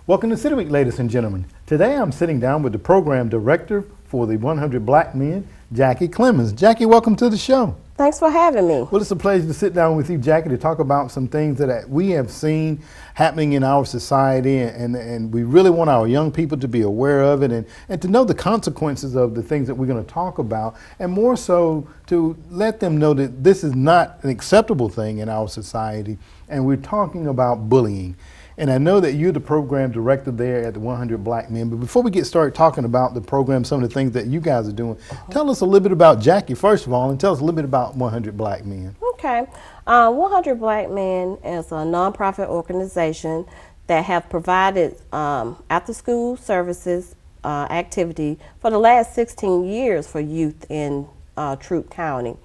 Welcome to City Week, ladies and gentlemen. Today I'm sitting down with the program director for the 100 Black Men, Jackie Clemens. Jackie, welcome to the show. Thanks for having me. Well, it's a pleasure to sit down with you, Jackie, to talk about some things that we have seen happening in our society, and we really want our young people to be aware of it and to know the consequences of the things that we're going to talk about, and more so to let them know that this is not an acceptable thing in our society, and we're talking about bullying. And I know that you're the program director there at the 100 Black Men, but before we get started talking about the program, some of the things that you guys are doing, tell us a little bit about Jackie, first of all, and tell us a little bit about 100 Black Men. Okay. 100 Black Men is a nonprofit organization that have provided after-school services activity for the last 16 years for youth in Troup County.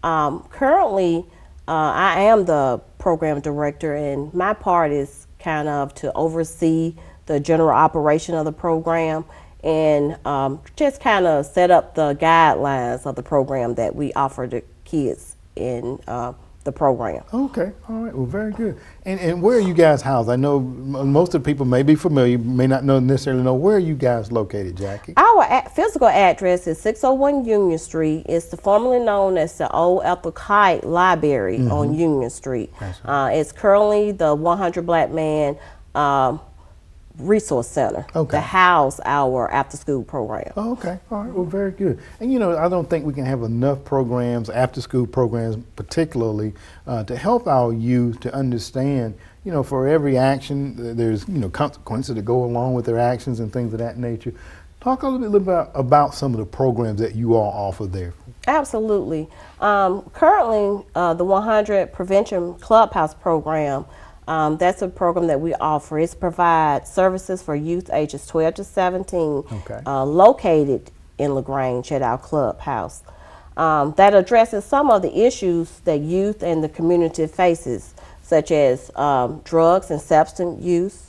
Currently, I am the program director, and my part is kind of to oversee the general operation of the program and just kind of set up the guidelines of the program that we offer to kids in the program. Okay, all right, well, very good. And where are you guys housed? I know most of the people may be familiar, may not necessarily know. Where are you guys located, Jackie? Our physical address is 601 Union Street. It's formerly known as the old Ethel Kite Library on Union Street. Right. It's currently the 100 Black Man Resource Center to house our after-school program. Oh, okay, all right, well, very good. And you know, I don't think we can have enough programs, after-school programs particularly, to help our youth to understand, you know, for every action, there's, you know, consequences that go along with their actions and things of that nature. Talk a little bit about some of the programs that you all offer there. Absolutely. Currently, the 100 Prevention Clubhouse program, that's a program that we offer. It provides services for youth ages 12 to 17, located in LaGrange at our clubhouse. That addresses some of the issues that youth and the community faces, such as drugs and substance use,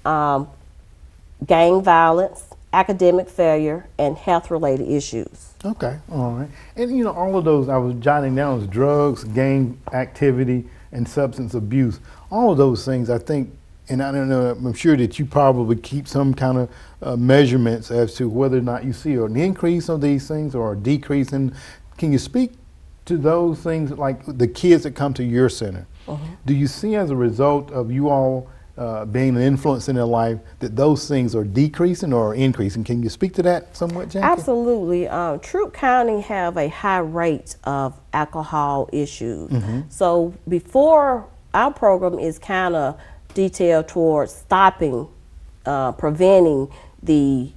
gang violence, academic failure, and health-related issues. Okay, all right. And you know, all of those I was jotting down was drugs, gang activity, and substance abuse. All of those things, I think, and I don't know, I'm sure that you probably keep some kind of measurements as to whether or not you see an increase of these things or a decrease. And can you speak to those things, like the kids that come to your center? Do you see, as a result of you all being an influence in their life, that those things are decreasing or increasing? Can you speak to that somewhat, Jackie? Absolutely. Troup County have a high rate of alcohol issues. So before, our program is kind of detailed towards stopping, preventing the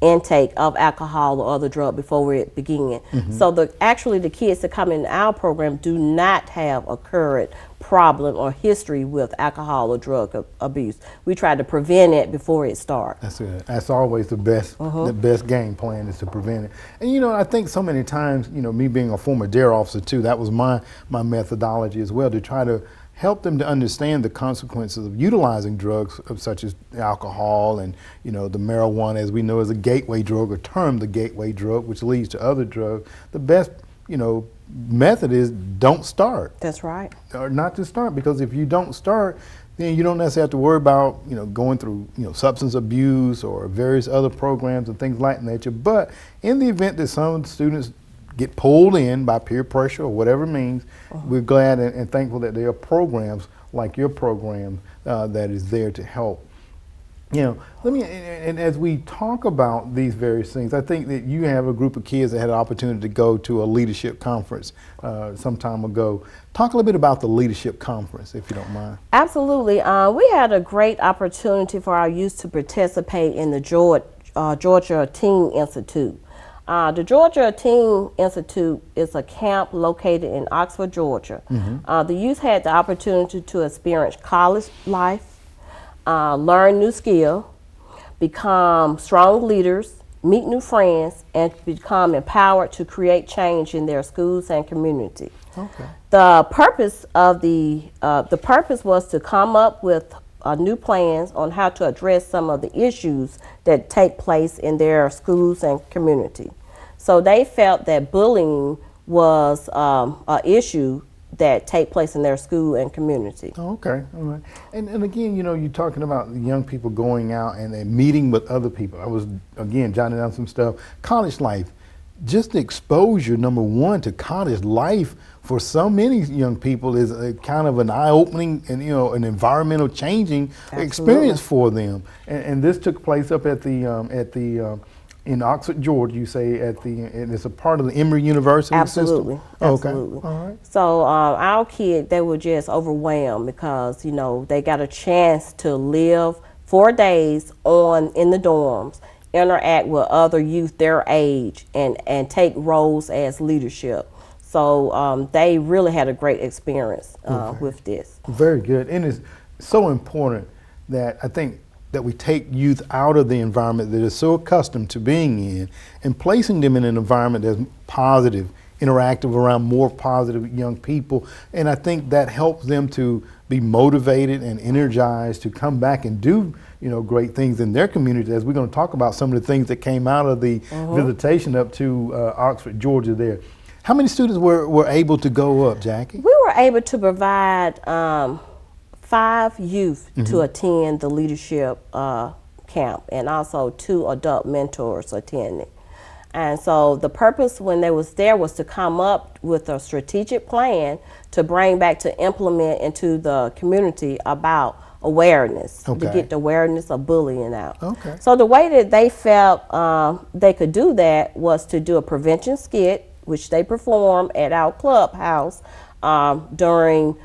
intake of alcohol or other drug before it begins. So actually the kids that come in our program do not have a current problem or history with alcohol or drug abuse. We try to prevent it before it starts. That's it. That's always the best game plan, is to prevent it. And you know, I think so many times, you know, me being a former DARE officer too, that was my methodology as well, to try to help them to understand the consequences of utilizing drugs such as alcohol and, you know, the marijuana, as we know, is a gateway drug, or termed the gateway drug, which leads to other drugs. The best, you know, method is don't start. That's right. Or not to start, because if you don't start, then you don't necessarily have to worry about, you know, going through, you know, substance abuse or various other programs and things like that nature. But in the event that some students get pulled in by peer pressure or whatever means, we're glad and thankful that there are programs like your program that is there to help. You know, and as we talk about these various things, I think that you have a group of kids that had an opportunity to go to a leadership conference some time ago. Talk a little bit about the leadership conference, if you don't mind. Absolutely. We had a great opportunity for our youth to participate in the Georgia Teen Institute. The Georgia Teen Institute is a camp located in Oxford, Georgia. The youth had the opportunity to experience college life, learn new skills, become strong leaders, meet new friends, and become empowered to create change in their schools and community. The purpose of the purpose was to come up with new plans on how to address some of the issues that take place in their schools and community. So they felt that bullying was an issue that take place in their school and community. Oh, okay, all right. And again, you know, you're talking about the young people going out and meeting with other people. I was, again, jotting down some stuff. College life, just the exposure, number one, to college life for so many young people is a kind of an eye-opening and, you know, an environmental changing experience for them. And this took place up at the in Oxford, Georgia, you say, and it's a part of the Emory University Absolutely, system? absolutely. Okay, all right. So our kids, they were just overwhelmed because, you know, they got a chance to live 4 days in the dorms, interact with other youth their age, and take roles as leadership. So they really had a great experience with this. Very good. And it's so important that I think that we take youth out of the environment that is so accustomed to being in and placing them in an environment that's positive, interactive, around more positive young people. And I think that helps them to be motivated and energized to come back and do, you know, great things in their community, as we're going to talk about some of the things that came out of the visitation up to Oxford, Georgia there. How many students were able to go up, Jackie? We were able to provide 5 youth to attend the leadership camp, and also 2 adult mentors attending. And so the purpose when they was there was to come up with a strategic plan to bring back to implement into the community about awareness, to get the awareness of bullying out. Okay. So the way that they felt they could do that was to do a prevention skit, which they performed at our clubhouse during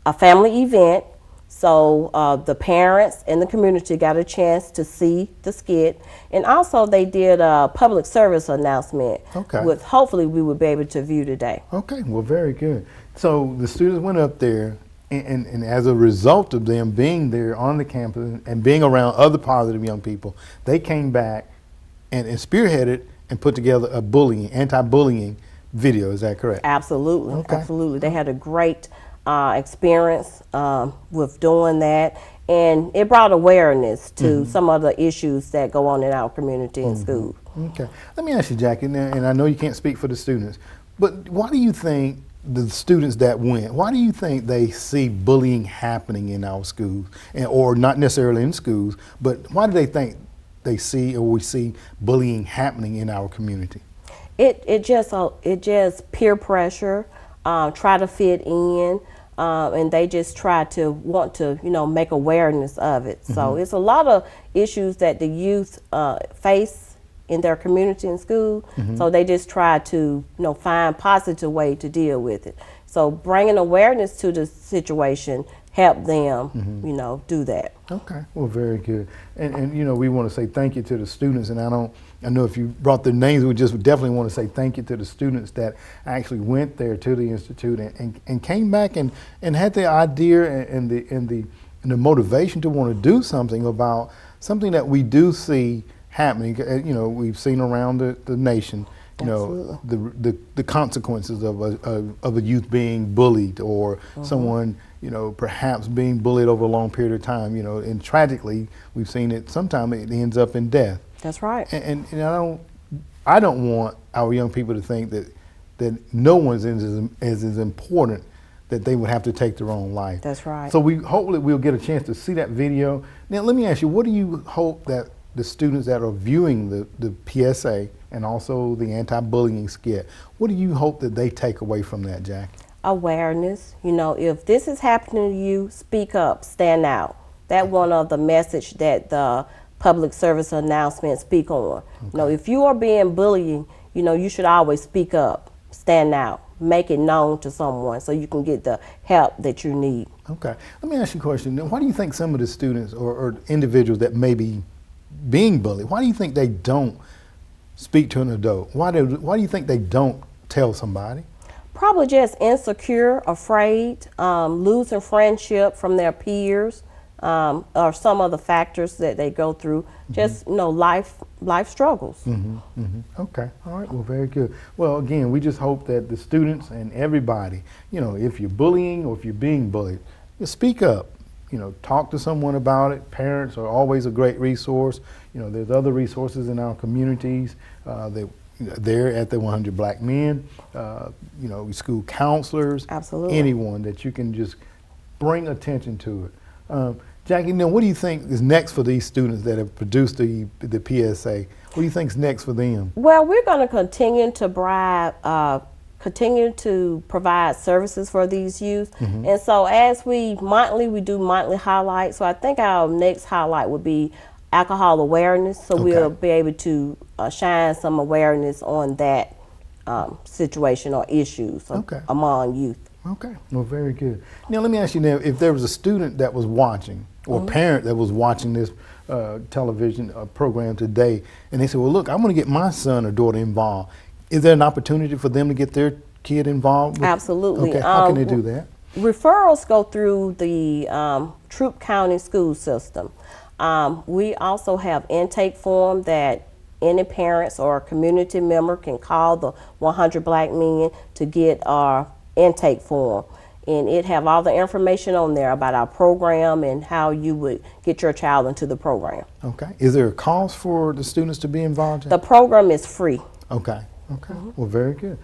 a family event. So the parents and the community got a chance to see the skit, and also they did a public service announcement, with hopefully we would be able to view today. Okay, well, very good. So the students went up there, and as a result of them being there on the campus and being around other positive young people, they came back and spearheaded and put together a anti-bullying video. Is that correct? Absolutely, absolutely. They had a great experience with doing that, and it brought awareness to some of the issues that go on in our community and school. Okay, let me ask you, Jackie, and I know you can't speak for the students, but why do you think the students that went, why do you think they see bullying happening in our schools, or not necessarily in schools, but why do they think we see bullying happening in our community? It just peer pressure, try to fit in, and they just try to want to, you know, make awareness of it. So it's a lot of issues that the youth face in their community and school. So they just try to, you know, find positive way to deal with it. So bringing awareness to the situation help them, you know, do that. Okay, well, very good. And you know, we want to say thank you to the students, and I know if you brought their names, we just definitely want to say thank you to the students that actually went there to the Institute and came back and had the idea and the motivation to want to do something about something that we do see happening. You know, we've seen around the nation, you know, the consequences of a youth being bullied, or someone, you know, perhaps being bullied over a long period of time, you know, and tragically we've seen it, sometimes it ends up in death. That's right. And I don't want our young people to think that no one's as important that they would have to take their own life. That's right. So hopefully we'll get a chance to see that video. Now let me ask you, what do you hope that the students that are viewing the PSA and also the anti-bullying skit, what do you hope that they take away from that, Jackie? Awareness. You know, if this is happening to you, speak up, stand out. That's one of the message that the public service announcement speak on. You know, if you are being bullied, you know, you should always speak up, stand out, make it known to someone so you can get the help that you need. Okay. Let me ask you a question. Why do you think some of the students or individuals that may be being bullied, why do you think they don't speak to an adult? Why do you think they don't tell somebody? Probably just insecure, afraid, losing friendship from their peers, or some of the factors that they go through. Just, you know, life struggles. Okay, all right, well, very good. Well, again, we just hope that the students and everybody, you know, if you're bullying or if you're being bullied, just speak up. You know, talk to someone about it. Parents are always a great resource. You know, there's other resources in our communities that, there at the 100 Black Men, school counselors, Absolutely. anyone that you can just bring attention to it. Jackie, now what do you think is next for these students that have produced the PSA? What do you think is next for them? Well, we're going to continue to provide services for these youth. And so as we do monthly highlights. So I think our next highlight would be alcohol awareness. So we'll be able to shine some awareness on that situation or issues among youth. Okay, well, very good. Now, let me ask you now, if there was a student that was watching, or a parent that was watching this television program today, and they said, well, look, I want to get my son or daughter involved. Is there an opportunity for them to get their kid involved? Absolutely. Okay, how can they do that? Referrals go through the Troup County school system. We also have intake form that any parents or community member can call the 100 Black Men to get our intake form. And it have all the information on there about our program and how you would get your child into the program. Okay. Is there a cost for the students to be involved in? The program is free. Okay. Okay. Well, very good.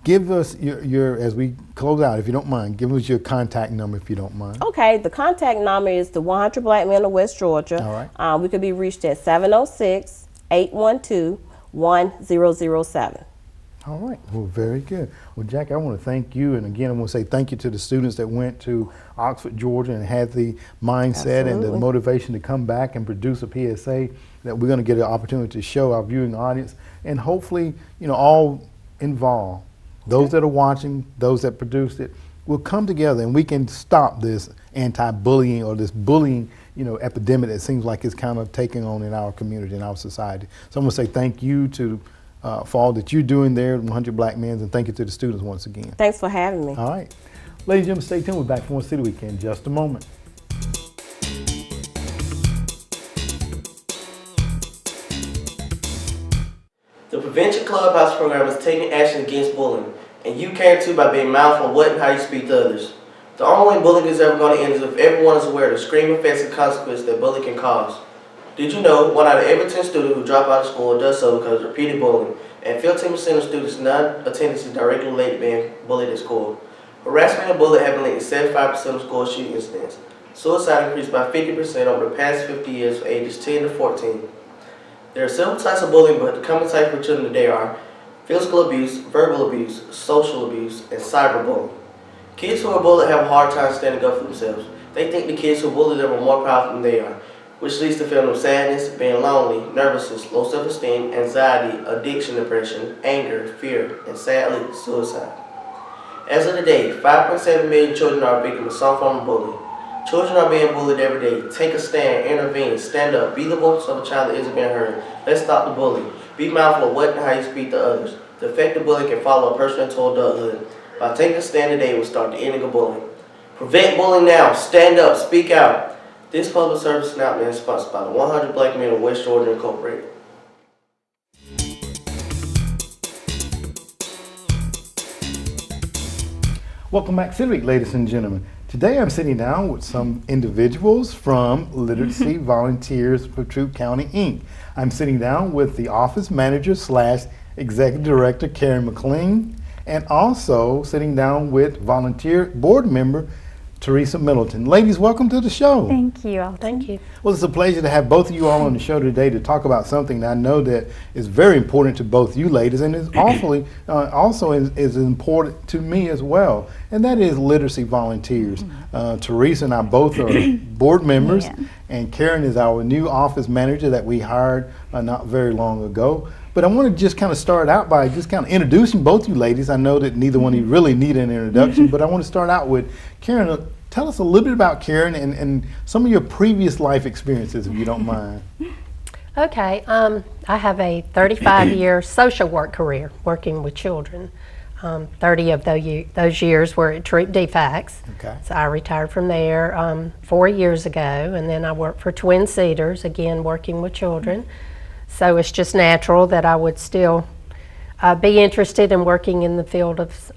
Give us your, as we close out, if you don't mind, give us your contact number if you don't mind. Okay. The contact number is the 100 Black Men of West Georgia. All right. We could be reached at 706-812-1007. All right. Well, very good. Well, Jack, I want to thank you. And again, I want to say thank you to the students that went to Oxford, Georgia and had the mindset and the motivation to come back and produce a PSA that we're going to get an opportunity to show our viewing audience and hopefully, all involved, those that are watching, those that produced it, will come together and we can stop this anti-bullying or this bullying epidemic that seems like it's kind of taking on in our community, in our society. So I'm going to say thank you to for all that you're doing there at 100 Black Men, and thank you to the students once again. Thanks for having me. All right. Ladies and gentlemen, stay tuned. We're back for more City Week in just a moment. The Prevention Clubhouse program is taking action against bullying, and you can too by being mindful of what and how you speak to others. The only way bullying is ever going to end is if everyone is aware of the extreme effects and consequences that bullying can cause. Did you know 1 out of every 10 students who drop out of school does so because of repeated bullying, and 15% of students' non-attendance is directly related to being bullied at school. Harassment and bullying have been linked to 75% of school shooting incidents. Suicide increased by 50% over the past 50 years for ages 10 to 14. There are several types of bullying, but the common types for children today are physical abuse, verbal abuse, social abuse, and cyberbullying. Kids who are bullied have a hard time standing up for themselves. They think the kids who bully them are more powerful than they are, which leads to feeling of sadness, being lonely, nervousness, low self-esteem, anxiety, addiction, depression, anger, fear, and sadly, suicide. As of today, 5.7 million children are victims of some form of bullying. Children are being bullied every day. Take a stand, intervene, stand up, be the voice of a child that isn't being heard. Let's stop the bullying. Be mindful of what and how you speak to others. The effect of bullying can follow a person into adulthood. By taking a stand today, we'll start the ending of bullying. Prevent bullying now. Stand up. Speak out. This public service announcement is sponsored by the 100 Black Men of West Georgia Incorporated. Welcome back, City Week, ladies and gentlemen. Today I'm sitting down with some individuals from Literacy Volunteers for Troup County, Inc. I'm sitting down with the office manager / executive director, Karen McLean, and also sitting down with volunteer board member, Teresa Middleton. Ladies, welcome to the show. Thank you, Alton. Thank you. Well, it's a pleasure to have both of you all on the show today to talk about something that I know that is very important to both you ladies, and is awfully also is important to me as well, and that is literacy volunteers. Teresa and I both are board members, and Karen is our new office manager that we hired not very long ago. But I want to just kind of start out by just kind of introducing both you ladies. I know that neither one of you really need an introduction, but I want to start out with Karen. Tell us a little bit about Karen and some of your previous life experiences, if you don't mind. Okay, I have a 35-year social work career working with children. 30 of those years were at Troup DFACS. Okay. So I retired from there 4 years ago, and then I worked for Twin Cedars, again working with children. So it's just natural that I would still be interested in working in the field of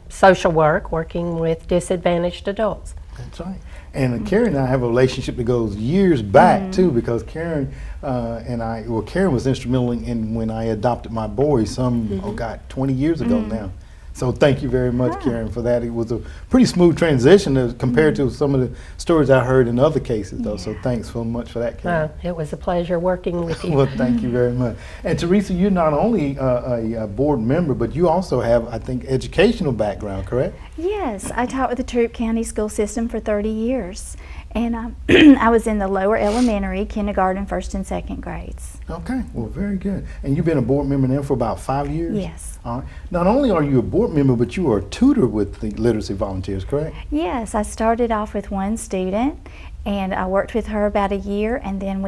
social work, working with disadvantaged adults. That's right. And Karen and I have a relationship that goes years back too, because Karen Karen was instrumental in when I adopted my boy 20 years ago now. So thank you very much, Karen, for that. It was a pretty smooth transition compared to some of the stories I heard in other cases, though. So thanks so much for that, Karen. It was a pleasure working with you. Well, thank you very much. And Teresa, you're not only a board member, but you also have, I think, educational background, correct? Yes, I taught with the Troup County school system for 30 years. And I was in the lower elementary, kindergarten, first and second grades. Okay, well, very good. And you've been a board member now for about 5 years? Yes. All right. Not only are you a board member, but you are a tutor with the Literacy Volunteers, correct? Yes, I started off with one student, and I worked with her about a year, and then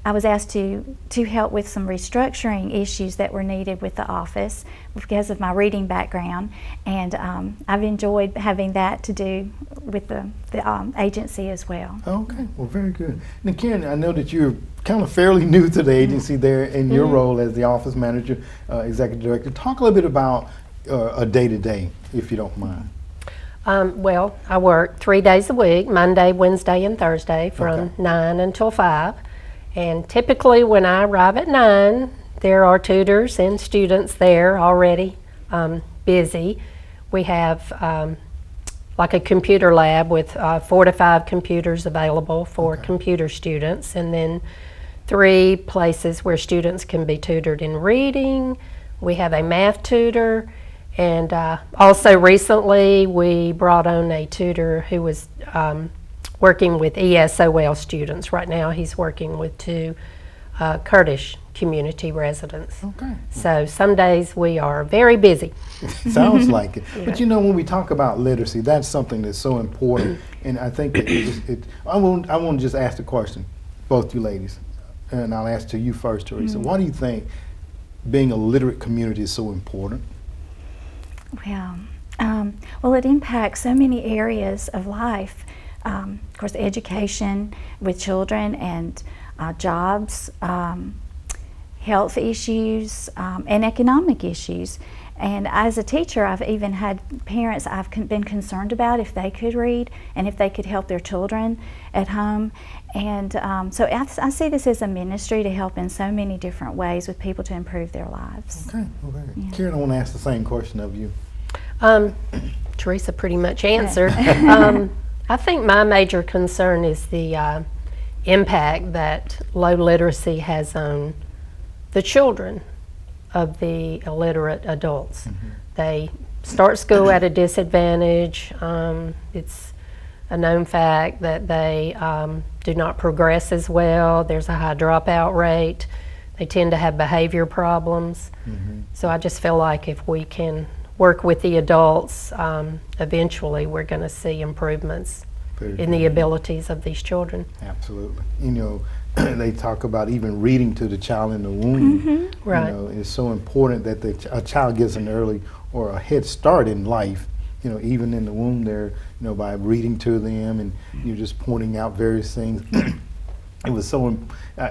I was asked to help with some restructuring issues that were needed with the office because of my reading background, and I've enjoyed having that to do with the agency as well. Okay, well, very good. Now, Karen, I know that you're kind of fairly new to the agency there in your role as the office manager, executive director. Talk a little bit about a day-to-day, if you don't mind. Well, I work 3 days a week, Monday, Wednesday, and Thursday from 9 until 5. And typically when I arrive at 9, there are tutors and students there already busy. We have like a computer lab with 4 to 5 computers available for computer students, and then 3 places where students can be tutored in reading. We have a math tutor, and also recently we brought on a tutor who was working with ESOL students. Right now he's working with 2 Kurdish community residents. Okay. So some days we are very busy. Sounds like it. But you know, when we talk about literacy, that's something that's so important. And I think that I want to just ask the question, both you ladies, and I'll ask to you first, Teresa. Why do you think being a literate community is so important? Well, it impacts so many areas of life. Of course, education with children and jobs, health issues, and economic issues. And as a teacher, I've even had parents I've been concerned about if they could read and if they could help their children at home. And so I see this as a ministry to help in so many different ways with people to improve their lives. Okay, okay. Karen, I want to ask the same question of you. Teresa pretty much answered. I think my major concern is the impact that low literacy has on the children of the illiterate adults. They start school at a disadvantage. It's a known fact that they do not progress as well. There's a high dropout rate. They tend to have behavior problems. So I just feel like if we can work with the adults, eventually we're going to see improvements in the abilities of these children. Absolutely. You know, they talk about even reading to the child in the womb. Right. You know, it's so important that a child gets an early or a head start in life. You know, even in the womb, there, you know, by reading to them and you're just pointing out various things. It was so,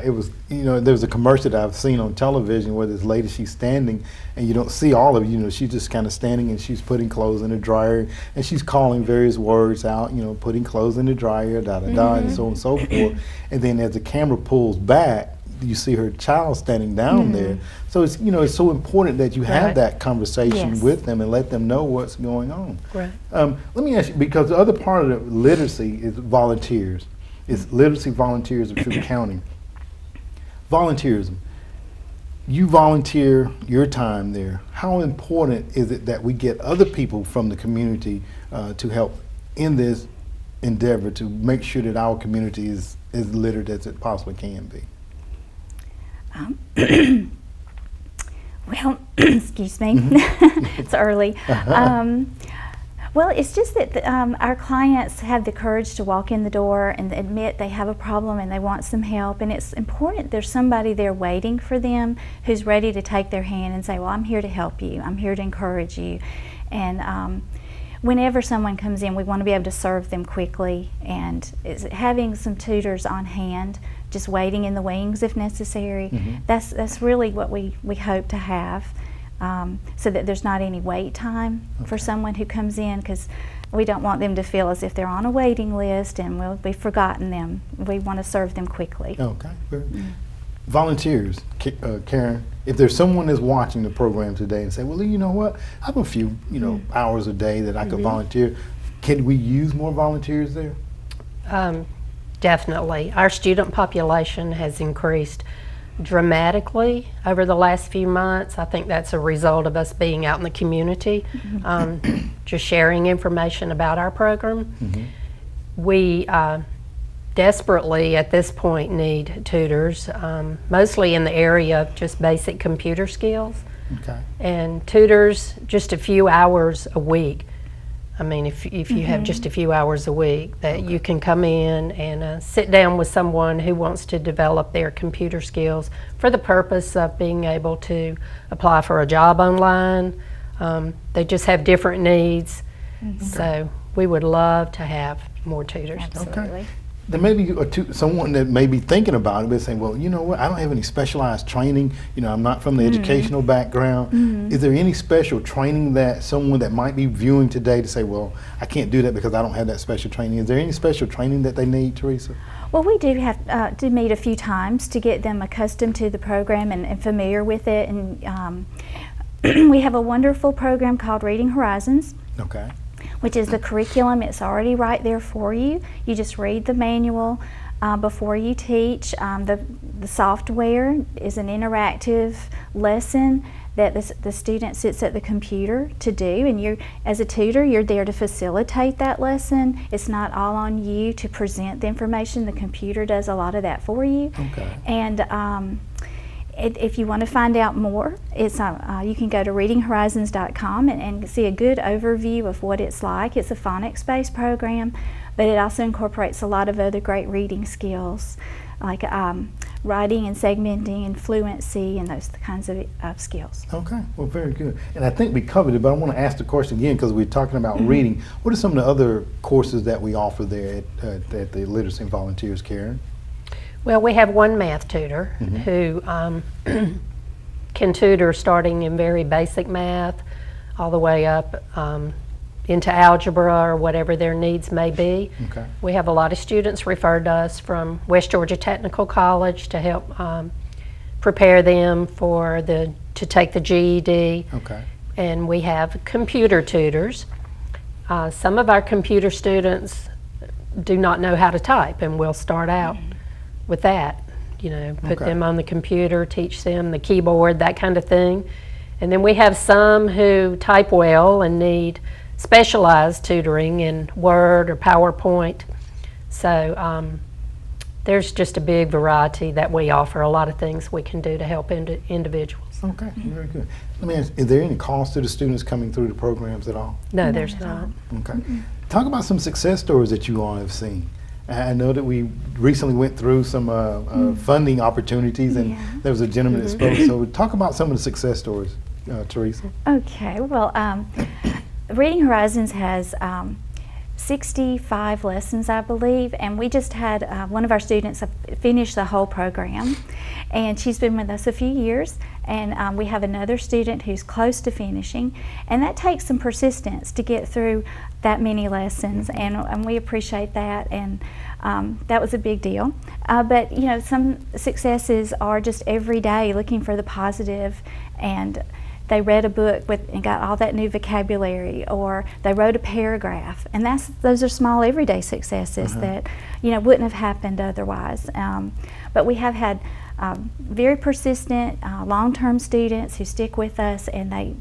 it was, you know, there was a commercial that I've seen on television where this lady, she's standing and you don't see all of it, you know, she's just kind of standing and she's putting clothes in the dryer and she's calling various words out, you know, putting clothes in the dryer, da-da-da, and so on and so forth. And then as the camera pulls back, you see her child standing down there. So it's, you know, it's so important that you have that conversation with them and let them know what's going on. Right. Let me ask you, because the other part of the literacy is volunteers. It's literacy volunteers of Troup County. Volunteerism. You volunteer your time there. How important is it that we get other people from the community to help in this endeavor to make sure that our community is as literate as it possibly can be? Well, excuse me, it's early. Well, it's just that our clients have the courage to walk in the door and admit they have a problem and they want some help, and it's important there's somebody there waiting for them who's ready to take their hand and say, well, I'm here to help you, I'm here to encourage you. And whenever someone comes in, we want to be able to serve them quickly, and having some tutors on hand, just waiting in the wings if necessary, that's really what we hope to have. so that there's not any wait time for someone who comes in, because we don't want them to feel as if they're on a waiting list and we've forgotten them. We want to serve them quickly. Okay. Volunteers, Karen, if there's someone that's watching the program today and say, well, you know what, I have a few, hours a day that I could volunteer. Can we use more volunteers there? Definitely. Our student population has increased dramatically over the last few months. I think that's a result of us being out in the community, just sharing information about our program. We desperately at this point need tutors, mostly in the area of just basic computer skills. Okay. And tutors just a few hours a week. I mean, if you have just a few hours a week that you can come in and sit down with someone who wants to develop their computer skills for the purpose of being able to apply for a job online. They just have different needs. So we would love to have more tutors. Absolutely. Okay. There may be someone that may be thinking about it, but saying, well, you know what, I don't have any specialized training. I'm not from the educational background. Is there any special training that someone that might be viewing today to say, well, I can't do that because I don't have that special training? Is there any special training that they need, Teresa? Well, we do have to meet a few times to get them accustomed to the program and familiar with it. And we have a wonderful program called Reading Horizons. Okay. Which is the curriculum. It's already right there for you. You just read the manual before you teach. The software is an interactive lesson that the student sits at the computer to do, and you, as a tutor, you're there to facilitate that lesson. It's not all on you to present the information. The computer does a lot of that for you. Okay. And if you want to find out more, it's you can go to readinghorizons.com and see a good overview of what it's like. It's a phonics-based program, but it also incorporates a lot of other great reading skills, like writing and segmenting and fluency and those kinds of skills. Okay, well, very good. And I think we covered it, but I want to ask the question again because we're talking about reading. What are some of the other courses that we offer there at the Literacy and Volunteers, Karen? Well, we have one math tutor who can tutor starting in very basic math all the way up into algebra or whatever their needs may be. Okay. We have a lot of students referred to us from West Georgia Technical College to help prepare them to take the GED. Okay. And we have computer tutors. Some of our computer students do not know how to type, and we'll start out with that, put them on the computer, teach them the keyboard, that kind of thing. And then we have some who type well and need specialized tutoring in Word or PowerPoint. So there's just a big variety that we offer, a lot of things we can do to help individuals. Okay, very good. Let me ask, is there any cost to the students coming through the programs at all? No, there's not. Okay. Talk about some success stories that you all have seen. I know that we recently went through some funding opportunities, and there was a gentleman that spoke. So talk about some of the success stories, Teresa. Okay, well, Reading Horizons has 65 lessons, I believe, and we just had one of our students finish the whole program, and she's been with us a few years, and we have another student who's close to finishing, and that takes some persistence to get through that many lessons, and we appreciate that, and that was a big deal. But some successes are just every day looking for the positive, and they read a book and got all that new vocabulary, or they wrote a paragraph, and those are small everyday successes that wouldn't have happened otherwise. But we have had very persistent, long-term students who stick with us, and they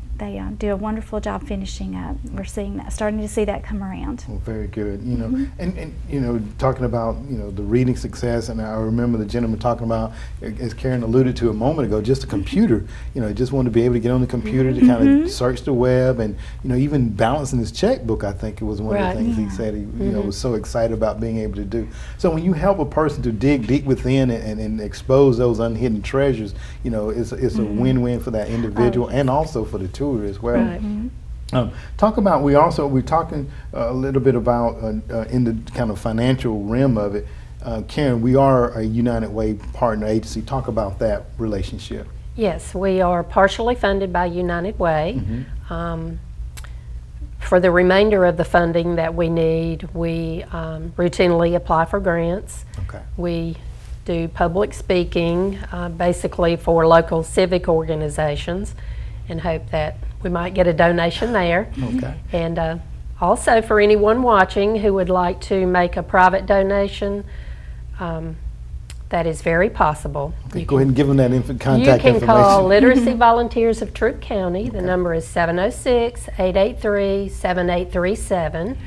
do a wonderful job finishing up. We're seeing that, starting to see that come around. Well, very good. And talking about the reading success, and I remember the gentleman talking about, as Karen alluded to a moment ago, just a computer. Just wanted to be able to get on the computer to kind of search the web, and even balancing his checkbook. I think it was one of the things he said he was so excited about being able to do. So when you help a person to dig deep within and expose those unhidden treasures, it's a win-win for that individual and also for the tutor as well. Right. Talk about, we're talking a little bit about in the kind of financial realm of it. Karen, we are a United Way partner agency. Talk about that relationship. Yes, we are partially funded by United Way. For the remainder of the funding that we need, we routinely apply for grants. Okay. We do public speaking, basically for local civic organizations, and hope that we might get a donation there. Okay. And also for anyone watching who would like to make a private donation, that is very possible. Okay, go ahead and give them that contact You can call information. Literacy Volunteers of Troup County. The number is 706-883-7837.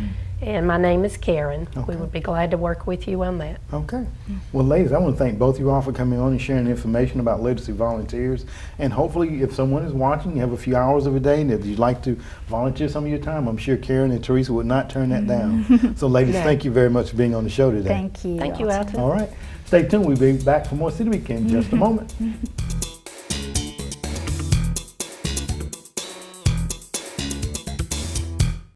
And my name is Karen. We would be glad to work with you on that. Okay. Well, ladies, I want to thank both of you all for coming on and sharing information about Literacy Volunteers. And hopefully, if someone is watching, you have a few hours of a day, and if you'd like to volunteer some of your time, I'm sure Karen and Teresa would not turn that down. So, ladies, thank you very much for being on the show today. Thank you. Thank you, Alton. All right. Stay tuned. We'll be back for more City Week in just a moment.